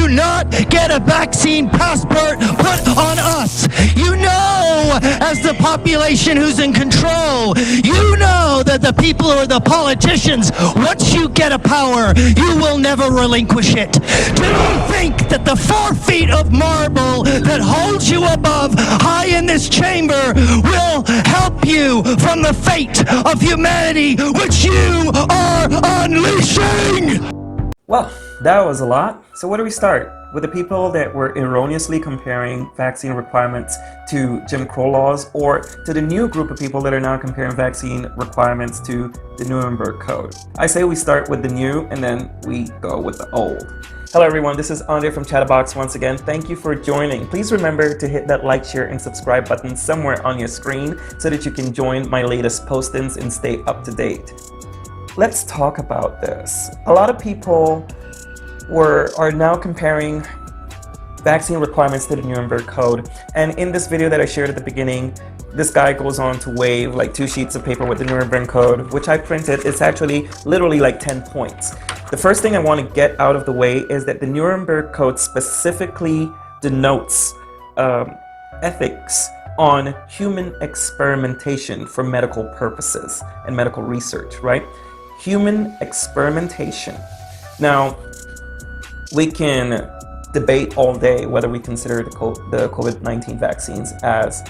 not get a vaccine passport put on us. You know, as the population who's in control, you know that the people or the politicians, once you get a power, you will never relinquish it. Do you think that the 4 feet of marble that holds you above high in this chamber will help you from the fate of humanity which you are unleashing? Well, that was a lot. So where do we start? With the people that were erroneously comparing vaccine requirements to Jim Crow laws, or to the new group of people that are now comparing vaccine requirements to the Nuremberg Code? I say we start with the new and then we go with the old. Hello everyone, this is Andre from Chatta Bout once again. Thank you for joining. Please remember to hit that like, share, and subscribe button somewhere on your screen so that you can join my latest postings and stay up to date. Let's talk about this. A lot of people are now comparing vaccine requirements to the Nuremberg Code, and in this video that I shared at the beginning, this guy goes on to wave like 2 sheets of paper with the Nuremberg Code, which I printed. It's actually literally like 10 points. The first thing I want to get out of the way is that the Nuremberg Code specifically denotes ethics on human experimentation for medical purposes and medical research, right? Human experimentation. Now, we can debate all day whether we consider the COVID-19 vaccines as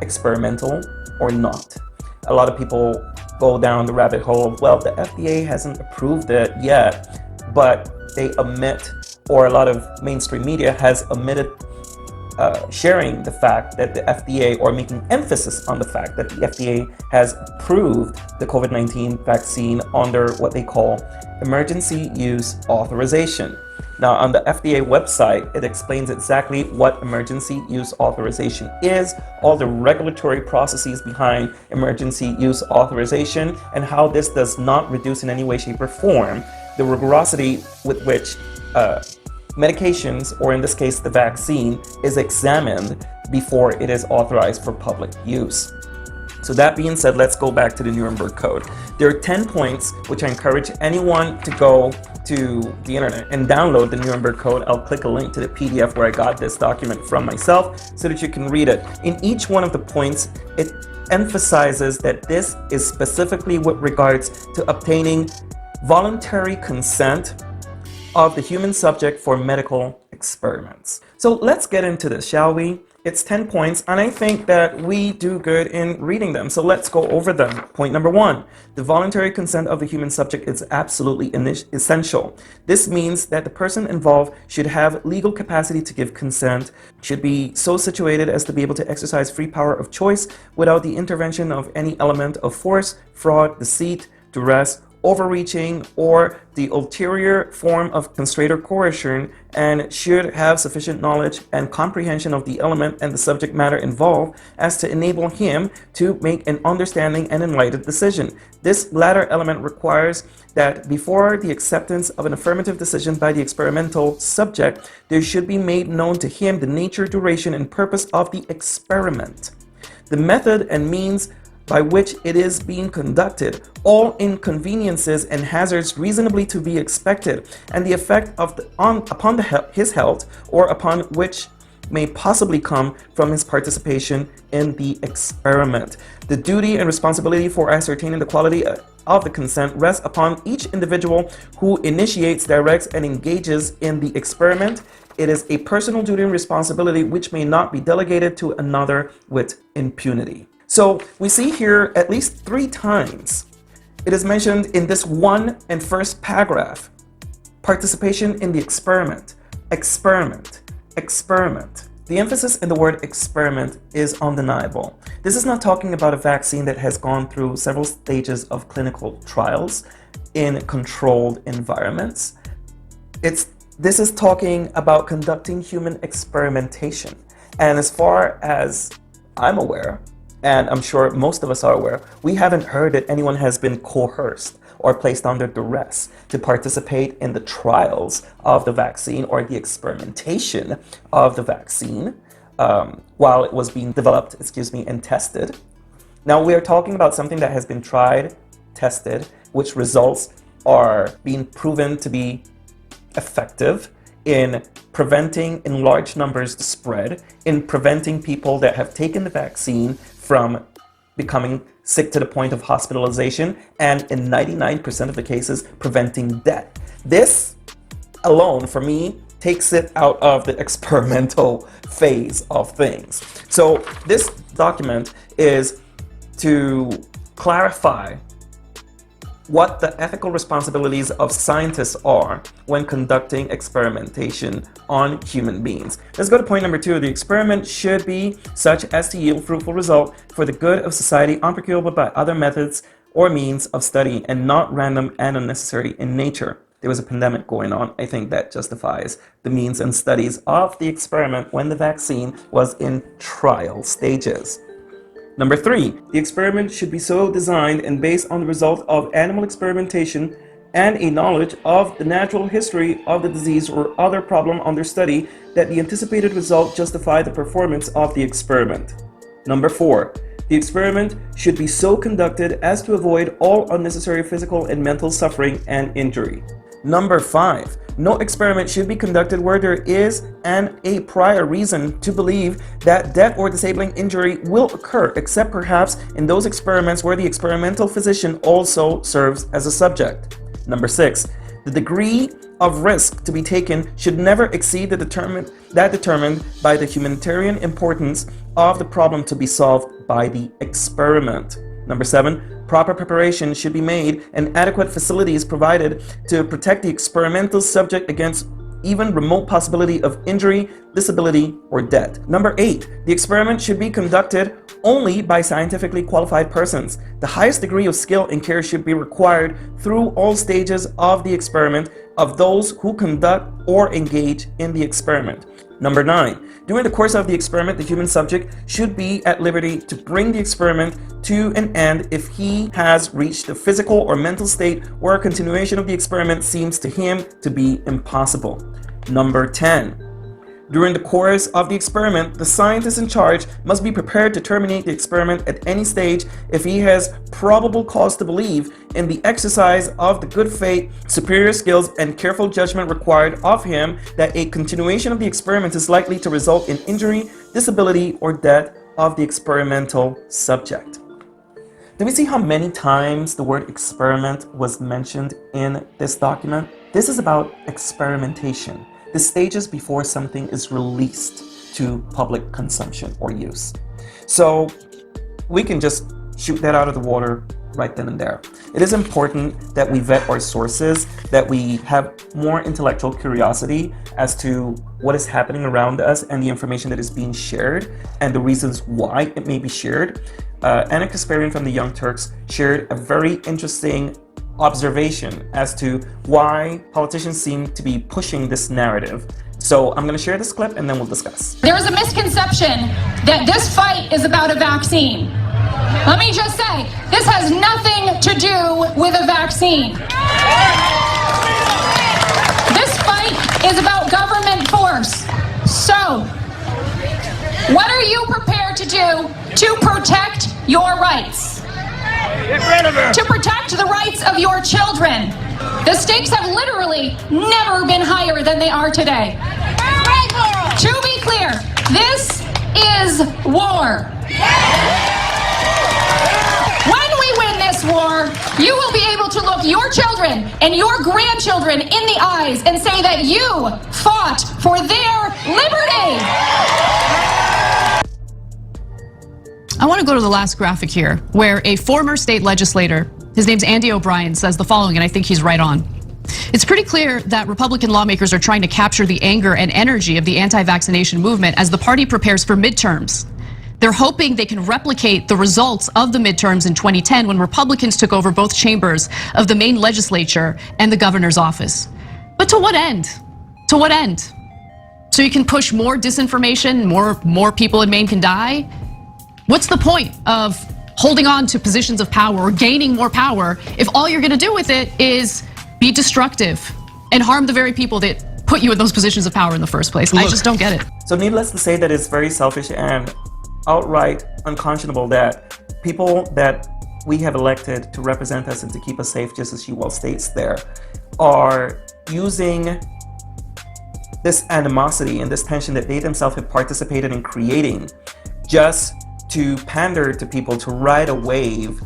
experimental or not. A lot of people go down the rabbit hole of, well, the FDA hasn't approved it yet, but they omit, or a lot of mainstream media has omitted sharing the fact that the FDA, or making emphasis on the fact that the FDA has approved the COVID-19 vaccine under what they call emergency use authorization. Now, on the FDA website, it explains exactly what emergency use authorization is, all the regulatory processes behind emergency use authorization, and how this does not reduce in any way, shape, or form the rigorosity with which medications, or in this case the vaccine, is examined before it is authorized for public use. So that being said, let's go back to the Nuremberg Code. There are 10 points which I encourage anyone to go to the internet and download the Nuremberg Code. I'll click a link to the PDF where I got this document from myself so that you can read it. In each one of the points, it emphasizes that this is specifically with regards to obtaining voluntary consent of the human subject for medical experiments. So let's get into this, shall we? It's 10 points, and I think that we do good in reading them. So let's go over them. Point number 1, the voluntary consent of the human subject is absolutely essential. This means that the person involved should have legal capacity to give consent, should be so situated as to be able to exercise free power of choice without the intervention of any element of force, fraud, deceit, duress, overreaching, or the ulterior form of constraint or coercion, and should have sufficient knowledge and comprehension of the element and the subject matter involved as to enable him to make an understanding and enlightened decision. This latter element requires that before the acceptance of an affirmative decision by the experimental subject, there should be made known to him the nature, duration, and purpose of the experiment, the method and means by which it is being conducted, all inconveniences and hazards reasonably to be expected, and the effect of upon his health, or upon which may possibly come from his participation in the experiment. The duty and responsibility for ascertaining the quality of the consent rests upon each individual who initiates, directs, and engages in the experiment. It is a personal duty and responsibility which may not be delegated to another with impunity. So we see here at least 3 times it is mentioned in this one and first paragraph: participation in the experiment, experiment, experiment. The emphasis in the word experiment is undeniable. This is not talking about a vaccine that has gone through several stages of clinical trials in controlled environments. This is talking about conducting human experimentation. And as far as I'm aware, and I'm sure most of us are aware, we haven't heard that anyone has been coerced or placed under duress to participate in the trials of the vaccine or the experimentation of the vaccine while it was being developed, and tested. Now we are talking about something that has been tried, tested, which results are being proven to be effective in preventing in large numbers the spread, in preventing people that have taken the vaccine from becoming sick to the point of hospitalization, and in 99% of the cases, preventing death. This alone, for me, takes it out of the experimental phase of things. So this document is to clarify what the ethical responsibilities of scientists are when conducting experimentation on human beings. Let's go to point number 2. The experiment should be such as to yield fruitful result for the good of society, unprocurable by other methods or means of study, and not random and unnecessary in nature. There was a pandemic going on. I think that justifies the means and studies of the experiment when the vaccine was in trial stages. Number 3, the experiment should be so designed and based on the result of animal experimentation and a knowledge of the natural history of the disease or other problem under study that the anticipated result justify the performance of the experiment. Number 4, the experiment should be so conducted as to avoid all unnecessary physical and mental suffering and injury. Number 5, no experiment should be conducted where there is a prior reason to believe that death or disabling injury will occur, except perhaps in those experiments where the experimental physician also serves as a subject. Number 6, the degree of risk to be taken should never exceed that determined by the humanitarian importance of the problem to be solved by the experiment. Number 7, proper preparation should be made and adequate facilities provided to protect the experimental subject against even remote possibility of injury, disability, or death. Number 8, the experiment should be conducted only by scientifically qualified persons. The highest degree of skill and care should be required through all stages of the experiment of those who conduct or engage in the experiment. Number 9, during the course of the experiment, the human subject should be at liberty to bring the experiment to an end if he has reached a physical or mental state where a continuation of the experiment seems to him to be impossible. Number 10, during the course of the experiment, the scientist in charge must be prepared to terminate the experiment at any stage if he has probable cause to believe in the exercise of the good faith, superior skills, and careful judgment required of him that a continuation of the experiment is likely to result in injury, disability, or death of the experimental subject. Do we see how many times the word experiment was mentioned in this document? This is about experimentation, the stages before something is released to public consumption or use. So we can just shoot that out of the water right then and there. It is important that we vet our sources, that we have more intellectual curiosity as to what is happening around us and the information that is being shared and the reasons why it may be shared. Anna Kasparian from the Young Turks shared a very interesting observation as to why politicians seem to be pushing this narrative. So I'm going to share this clip and then we'll discuss. There is a misconception that this fight is about a vaccine. Let me just say, this has nothing to do with a vaccine. This fight is about government force. So, what are you prepared to do to protect your rights? Get rid of her! To protect the rights of your children. The stakes have literally never been higher than they are today. To be clear, this is war. When we win this war, you will be able to look your children and your grandchildren in the eyes and say that you fought for their liberty. I want to go to the last graphic here, where a former state legislator, his name's Andy O'Brien, says the following, and I think he's right on. It's pretty clear that Republican lawmakers are trying to capture the anger and energy of the anti-vaccination movement as the party prepares for midterms. They're hoping they can replicate the results of the midterms in 2010 when Republicans took over both chambers of the Maine legislature and the governor's office. But to what end? To what end? So you can push more disinformation, more people in Maine can die? What's the point of holding on to positions of power or gaining more power if all you're going to do with it is be destructive and harm the very people that put you in those positions of power in the first place? I just don't get it. So needless to say that it's very selfish and outright unconscionable that people that we have elected to represent us and to keep us safe, just as she well states there, are using this animosity and this tension that they themselves have participated in creating just to pander to people, to ride a wave,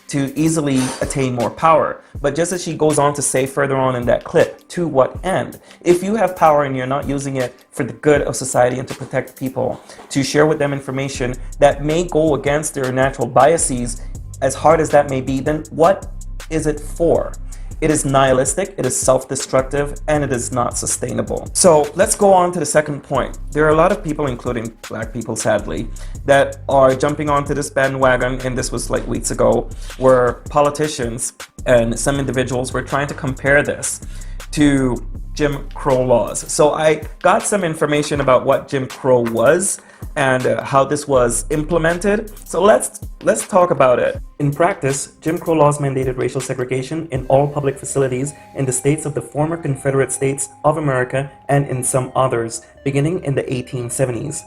to easily attain more power. But just as she goes on to say further on in that clip, to what end? If you have power and you're not using it for the good of society and to protect people, to share with them information that may go against their natural biases, as hard as that may be, then what is it for? It is nihilistic, it is self-destructive, and it is not sustainable. So let's go on to the second point. There are a lot of people, including black people sadly, that are jumping onto this bandwagon, and this was like weeks ago, where politicians and some individuals were trying to compare this to Jim Crow laws. So I got some information about what Jim Crow was and how this was implemented. So let's talk about it. In practice, Jim Crow laws mandated racial segregation in all public facilities in the states of the former Confederate States of America and in some others, beginning in the 1870s.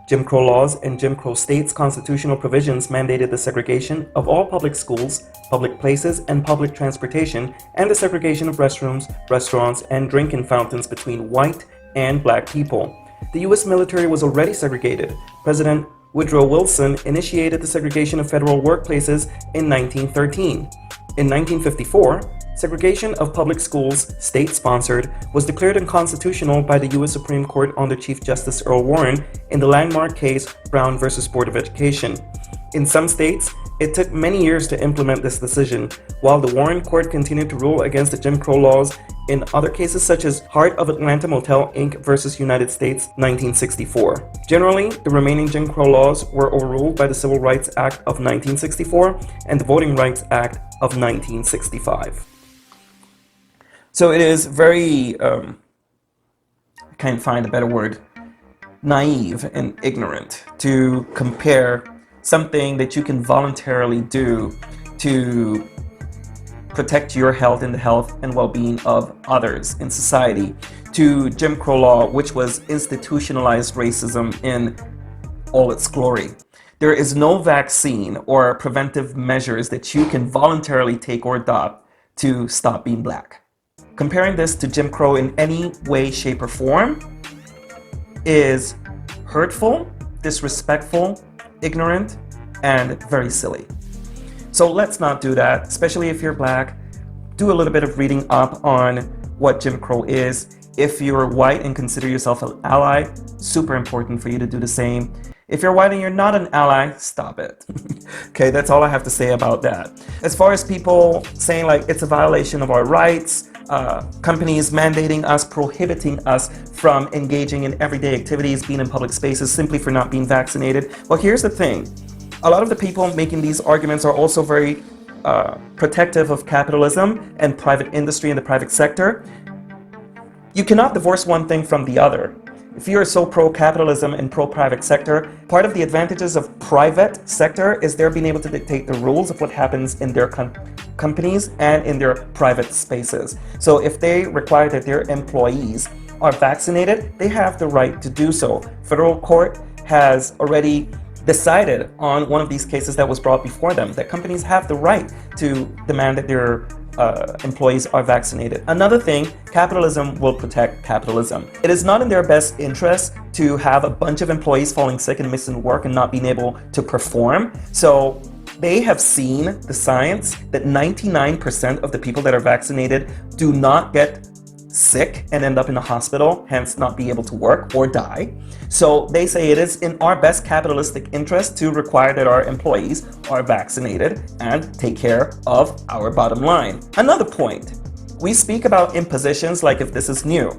Jim Crow laws and Jim Crow states' constitutional provisions mandated the segregation of all public schools, public places, and public transportation, and the segregation of restrooms, restaurants, and drinking fountains between white and black people. The U.S. military was already segregated. President Woodrow Wilson initiated the segregation of federal workplaces in 1913. In 1954, segregation of public schools, state-sponsored, was declared unconstitutional by the U.S. Supreme Court under Chief Justice Earl Warren in the landmark case Brown v. Board of Education. In some states, it took many years to implement this decision, while the Warren Court continued to rule against the Jim Crow laws in other cases such as Heart of Atlanta Motel Inc. versus United States, 1964. Generally, the remaining Jim Crow laws were overruled by the Civil Rights Act of 1964 and the Voting Rights Act of 1965. So it is very, I can't find a better word, naive and ignorant to compare something that you can voluntarily do to protect your health and the health and well-being of others in society to Jim Crow law, which was institutionalized racism in all its glory. There is no vaccine or preventive measures that you can voluntarily take or adopt to stop being black. Comparing this to Jim Crow in any way, shape, or form is hurtful, disrespectful, ignorant, and very silly. So let's not do that, especially if you're black. Do a little bit of reading up on what Jim Crow is. If you're white and consider yourself an ally, super important for you to do the same. If you're white and you're not an ally, stop it. Okay, that's all I have to say about that. As far as people saying like it's a violation of our rights, companies mandating us, prohibiting us from engaging in everyday activities, being in public spaces simply for not being vaccinated. Well, here's the thing. A lot of the people making these arguments are also very protective of capitalism and private industry and the private sector. You cannot divorce one thing from the other. If you are so pro-capitalism and pro-private sector, part of the advantages of private sector is they're being able to dictate the rules of what happens in their companies and in their private spaces. So if they require that their employees are vaccinated, they have the right to do so. Federal court has already decided on one of these cases that was brought before them that companies have the right to demand that their employees are vaccinated. Another thing, capitalism will protect capitalism. It is not in their best interest to have a bunch of employees falling sick and missing work and not being able to perform. So they have seen the science that 99% of the people that are vaccinated do not get sick and end up in the hospital, hence not be able to work or die. So they say it is in our best capitalistic interest to require that our employees are vaccinated and take care of our bottom line. Another point, we speak about impositions like if this is new.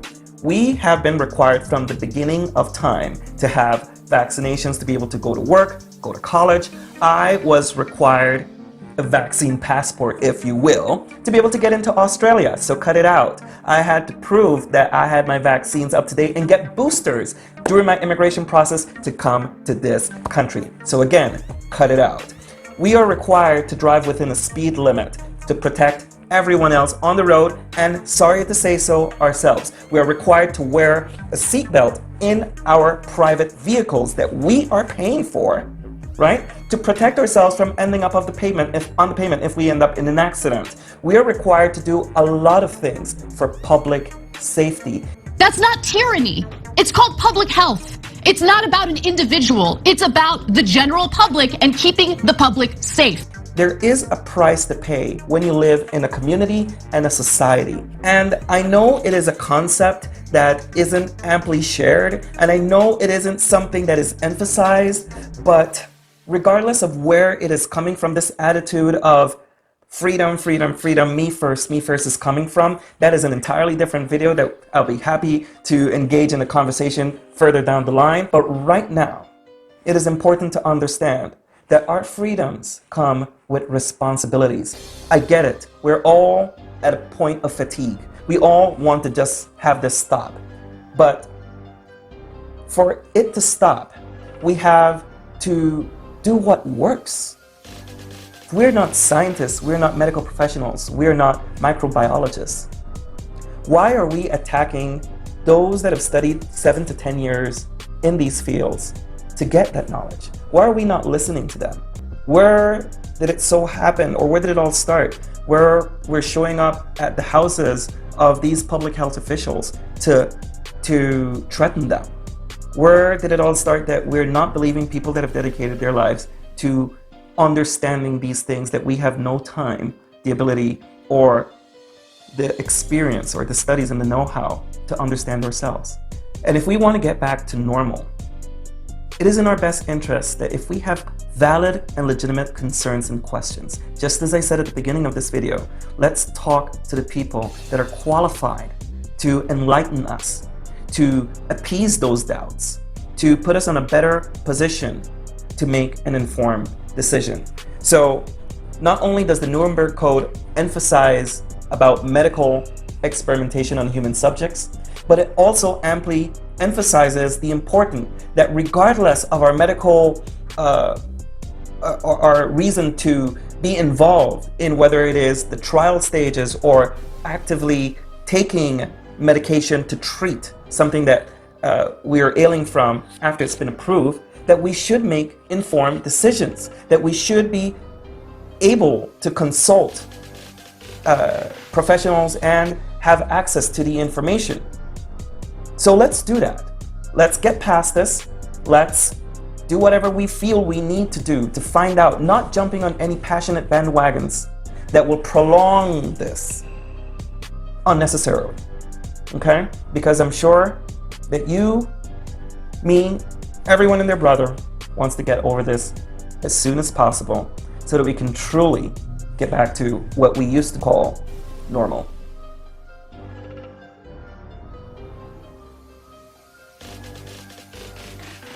We have been required from the beginning of time to have vaccinations to be able to go to work, go to college. I was required a vaccine passport, if you will, to be able to get into Australia, so cut it out. I had to prove that I had my vaccines up to date and get boosters during my immigration process to come to this country. So again, cut it out. We are required to drive within a speed limit to protect everyone else on the road, and sorry to say so, ourselves. We are required to wear a seatbelt in our private vehicles that we are paying for, right? To protect ourselves from ending up on the pavement if we end up in an accident. We are required to do a lot of things for public safety. That's not tyranny. It's called public health. It's not about an individual. It's about the general public and keeping the public safe. There is a price to pay when you live in a community and a society. And I know it is a concept that isn't amply shared, and I know it isn't something that is emphasized, but regardless of where it is coming from, this attitude of freedom, freedom, freedom, me first is coming from, that is an entirely different video that I'll be happy to engage in a conversation further down the line. But right now, it is important to understand that our freedoms come with responsibilities. I get it. We're all at a point of fatigue. We all want to just have this stop. But for it to stop, we have to do what works. We're not scientists. We're not medical professionals. We're not microbiologists. Why are we attacking those that have studied 7 to 10 years in these fields to get that knowledge? Why are we not listening to them? Where did it so happen, or where did it all start? Where we're showing up at the houses of these public health officials to threaten them? Where did it all start that we're not believing people that have dedicated their lives to understanding these things, that we have no time, the ability, or the experience, or the studies and the know-how to understand ourselves? And if we want to get back to normal, it is in our best interest that if we have valid and legitimate concerns and questions, just as I said at the beginning of this video, let's talk to the people that are qualified to enlighten us, to appease those doubts, to put us in a better position to make an informed decision. So not only does the Nuremberg Code emphasize about medical experimentation on human subjects, but it also amply emphasizes the importance that regardless of our medical our reason to be involved in whether it is the trial stages or actively taking medication to treat something that we are ailing from after it's been approved, that we should make informed decisions, that we should be able to consult professionals and have access to the information. So let's do that. Let's get past this. Let's do whatever we feel we need to do to find out, not jumping on any passionate bandwagons that will prolong this unnecessarily. Okay? Because I'm sure that you, me, everyone and their brother wants to get over this as soon as possible so that we can truly get back to what we used to call normal.